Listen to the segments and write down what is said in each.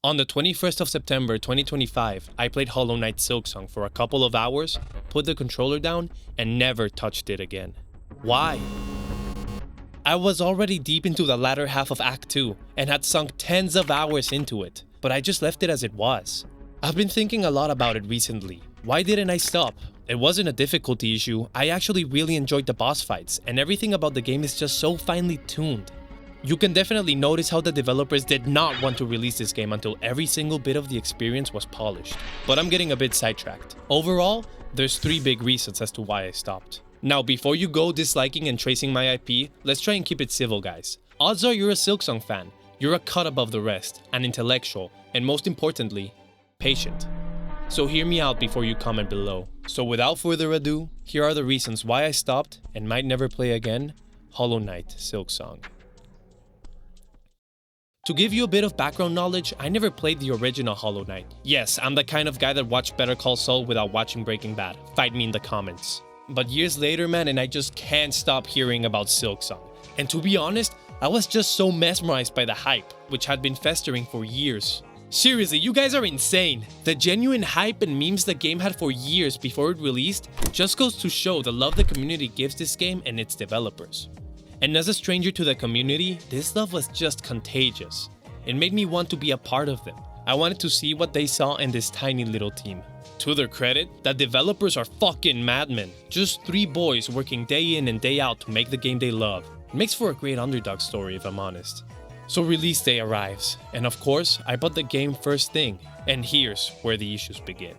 On the 21st of September 2025, I played Hollow Knight Silksong for a couple of hours, put the controller down, and never touched it again. Why? I was already deep into the latter half of Act 2 and had sunk tens of hours into it, but I just left it as it was. I've been thinking a lot about it recently. Why didn't I stop? It wasn't a difficulty issue, I actually really enjoyed the boss fights, and everything about the game is just so finely tuned. You can definitely notice how the developers did not want to release this game until every single bit of the experience was polished. But I'm getting a bit sidetracked. Overall, there's 3 big reasons as to why I stopped. Now, before you go disliking and tracing my IP, let's try and keep it civil, guys. Odds are you're a Silksong fan. You're a cut above the rest, an intellectual, and most importantly, patient. So hear me out before you comment below. So without further ado, here are the reasons why I stopped and might never play again Hollow Knight Silksong. To give you a bit of background knowledge, I never played the original Hollow Knight. Yes, I'm the kind of guy that watched Better Call Saul without watching Breaking Bad. Fight me in the comments. But years later, man, and I just can't stop hearing about Silksong. And to be honest, I was just so mesmerized by the hype, which had been festering for years. Seriously, you guys are insane. The genuine hype and memes the game had for years before it released just goes to show the love the community gives this game and its developers. And as a stranger to the community, this love was just contagious. It made me want to be a part of them. I wanted to see what they saw in this tiny little team. To their credit, the developers are fucking madmen. Just 3 boys working day in and day out to make the game they love. It makes for a great underdog story if I'm honest. So release day arrives, and of course, I bought the game first thing. And here's where the issues begin.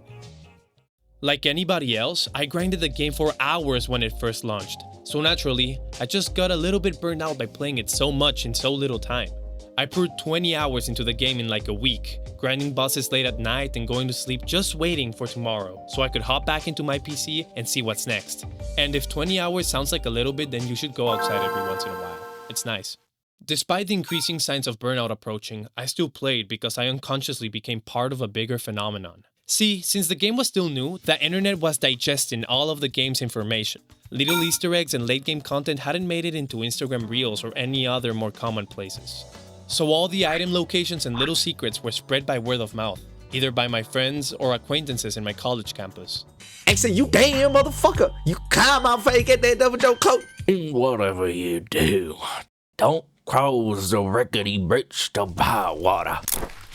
Like anybody else, I grinded the game for hours when it first launched. So naturally, I just got a little bit burned out by playing it so much in so little time. I poured 20 hours into the game in like a week, grinding bosses late at night and going to sleep just waiting for tomorrow, so I could hop back into my PC and see what's next. And if 20 hours sounds like a little bit, then you should go outside every once in a while. It's nice. Despite the increasing signs of burnout approaching, I still played because I unconsciously became part of a bigger phenomenon. See, since the game was still new, the internet was digesting all of the game's information. Little Easter eggs and late game content hadn't made it into Instagram Reels or any other more common places. So all the item locations and little secrets were spread by word of mouth, either by my friends or acquaintances in my college campus. Hey, say you damn motherfucker! You come out fake at that double joke coat. Whatever you do, don't cross the rickety bridge to buy water.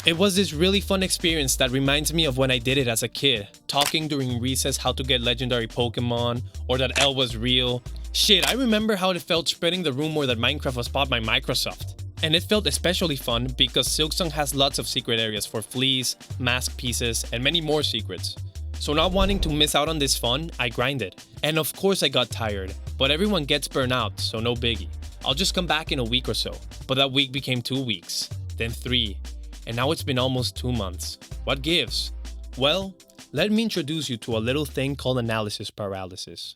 It was this really fun experience that reminds me of when I did it as a kid, talking during recess how to get legendary Pokemon, or that L was real. Shit, I remember how it felt spreading the rumor that Minecraft was bought by Microsoft. And it felt especially fun because Silksong has lots of secret areas for fleas, mask pieces, and many more secrets. So not wanting to miss out on this fun, I grinded. And of course I got tired, but everyone gets burnt out, so no biggie. I'll just come back in a week or so. But that week became 2 weeks, then 3. And now it's been almost 2 months. What gives? Well, let me introduce you to a little thing called analysis paralysis.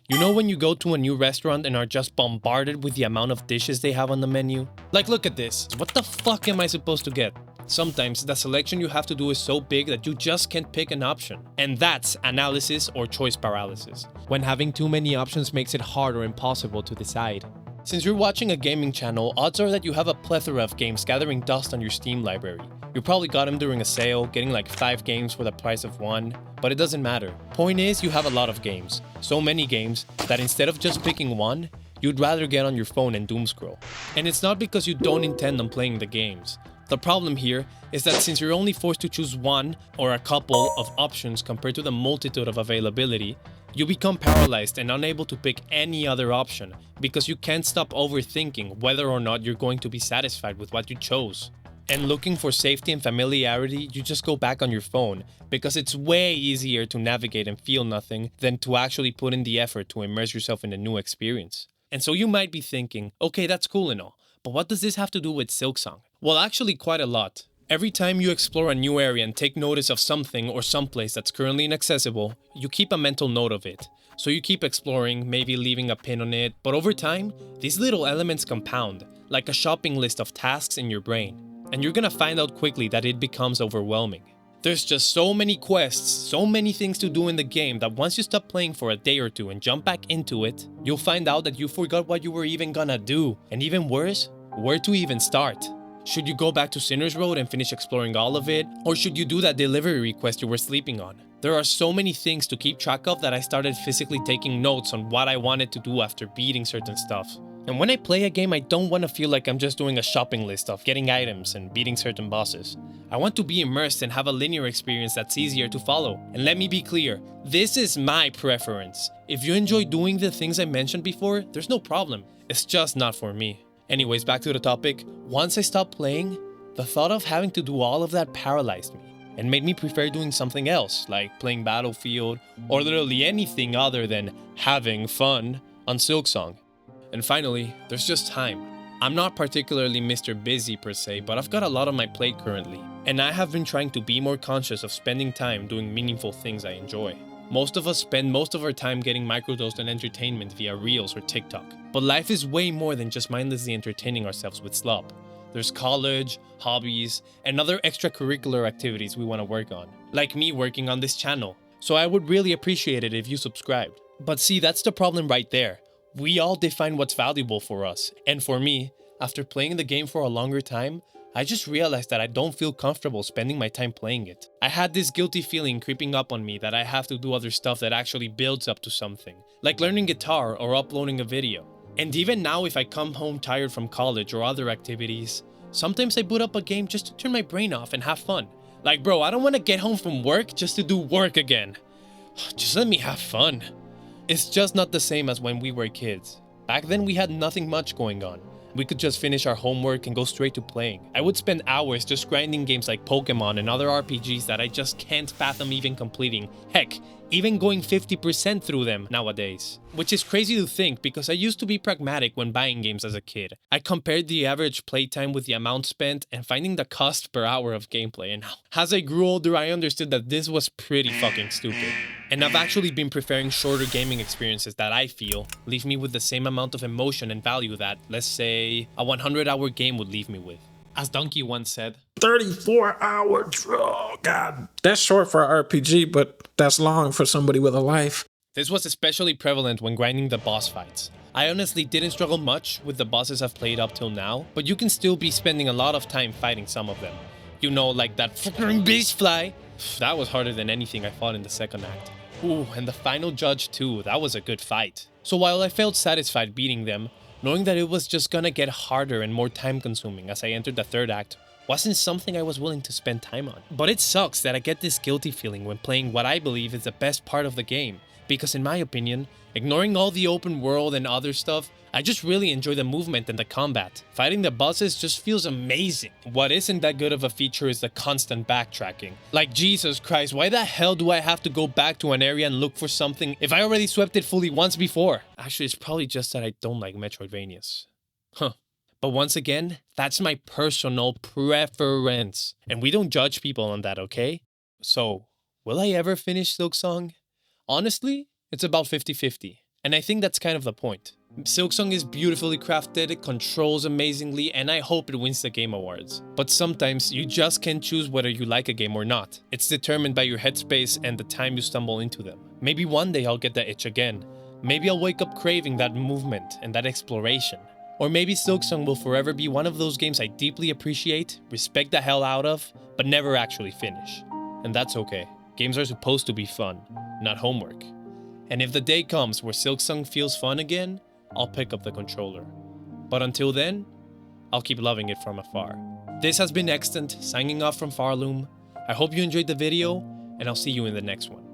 You know when you go to a new restaurant and are just bombarded with the amount of dishes they have on the menu? Like, look at this. What the fuck am I supposed to get? Sometimes the selection you have to do is so big that you just can't pick an option. And that's analysis or choice paralysis, when having too many options makes it hard or impossible to decide. Since you're watching a gaming channel, odds are that you have a plethora of games gathering dust on your Steam library. You probably got them during a sale, getting like 5 games for the price of 1, but it doesn't matter. Point is, you have a lot of games. So many games that instead of just picking one, you'd rather get on your phone and doom scroll. And it's not because you don't intend on playing the games. The problem here is that since you're only forced to choose one or a couple of options compared to the multitude of availability, you become paralyzed and unable to pick any other option because you can't stop overthinking whether or not you're going to be satisfied with what you chose. And looking for safety and familiarity, you just go back on your phone because it's way easier to navigate and feel nothing than to actually put in the effort to immerse yourself in a new experience. And so you might be thinking, okay, that's cool and all, but what does this have to do with Silksong? Well, actually quite a lot. Every time you explore a new area and take notice of something or someplace that's currently inaccessible, you keep a mental note of it. So you keep exploring, maybe leaving a pin on it, but over time, these little elements compound, like a shopping list of tasks in your brain. And you're gonna find out quickly that it becomes overwhelming. There's just so many quests, so many things to do in the game that once you stop playing for a day or two and jump back into it, you'll find out that you forgot what you were even gonna do. And even worse, where to even start. Should you go back to Sinner's Road and finish exploring all of it? Or should you do that delivery request you were sleeping on? There are so many things to keep track of that I started physically taking notes on what I wanted to do after beating certain stuff. And when I play a game, I don't want to feel like I'm just doing a shopping list of getting items and beating certain bosses. I want to be immersed and have a linear experience that's easier to follow. And let me be clear, this is my preference. If you enjoy doing the things I mentioned before, there's no problem. It's just not for me. Anyways, back to the topic. Once I stopped playing, the thought of having to do all of that paralyzed me and made me prefer doing something else, like playing Battlefield or literally anything other than having fun on Silksong. And finally, there's just time. I'm not particularly Mr. Busy per se, but I've got a lot on my plate currently, and I have been trying to be more conscious of spending time doing meaningful things I enjoy. Most of us spend most of our time getting microdosed on entertainment via Reels or TikTok, but life is way more than just mindlessly entertaining ourselves with slop. There's college, hobbies, and other extracurricular activities we want to work on, like me working on this channel, so I would really appreciate it if you subscribed. But see, that's the problem right there. We all define what's valuable for us, and for me, after playing the game for a longer time, I just realized that I don't feel comfortable spending my time playing it. I had this guilty feeling creeping up on me that I have to do other stuff that actually builds up to something, like learning guitar or uploading a video. And even now, if I come home tired from college or other activities, sometimes I boot up a game just to turn my brain off and have fun. Like, bro, I don't want to get home from work just to do work again. Just let me have fun. It's just not the same as when we were kids. Back then we had nothing much going on. We could just finish our homework and go straight to playing. I would spend hours just grinding games like Pokemon and other RPGs that I just can't fathom even completing. Heck, even going 50% through them nowadays. Which is crazy to think because I used to be pragmatic when buying games as a kid. I compared the average playtime with the amount spent and finding the cost per hour of gameplay, and as I grew older I understood that this was pretty fucking stupid. And I've actually been preferring shorter gaming experiences that I feel leave me with the same amount of emotion and value that, let's say, a 100-hour game would leave me with. As Donkey once said, 34 hours. Oh, God. That's short for an RPG, but that's long for somebody with a life. This was especially prevalent when grinding the boss fights. I honestly didn't struggle much with the bosses I've played up till now, but you can still be spending a lot of time fighting some of them. You know, like that fucking beast fly. That was harder than anything I fought in the second act. Ooh, and the final judge too, that was a good fight. So while I felt satisfied beating them, knowing that it was just gonna get harder and more time consuming as I entered the third act wasn't something I was willing to spend time on. But it sucks that I get this guilty feeling when playing what I believe is the best part of the game, because in my opinion, ignoring all the open world and other stuff, I just really enjoy the movement and the combat. Fighting the bosses just feels amazing. What isn't that good of a feature is the constant backtracking. Like, Jesus Christ, why the hell do I have to go back to an area and look for something if I already swept it fully once before? Actually, it's probably just that I don't like Metroidvanias. But once again, that's my personal preference. And we don't judge people on that, okay? So, will I ever finish Silksong? Honestly, it's about 50-50. And I think that's kind of the point. Silksong is beautifully crafted, it controls amazingly, and I hope it wins the Game Awards. But sometimes you just can't choose whether you like a game or not. It's determined by your headspace and the time you stumble into them. Maybe one day I'll get the itch again. Maybe I'll wake up craving that movement and that exploration. Or maybe Silksong will forever be one of those games I deeply appreciate, respect the hell out of, but never actually finish. And that's okay. Games are supposed to be fun, not homework. And if the day comes where Silksong feels fun again, I'll pick up the controller. But until then, I'll keep loving it from afar. This has been Extnt, signing off from Farloom. I hope you enjoyed the video, and I'll see you in the next one.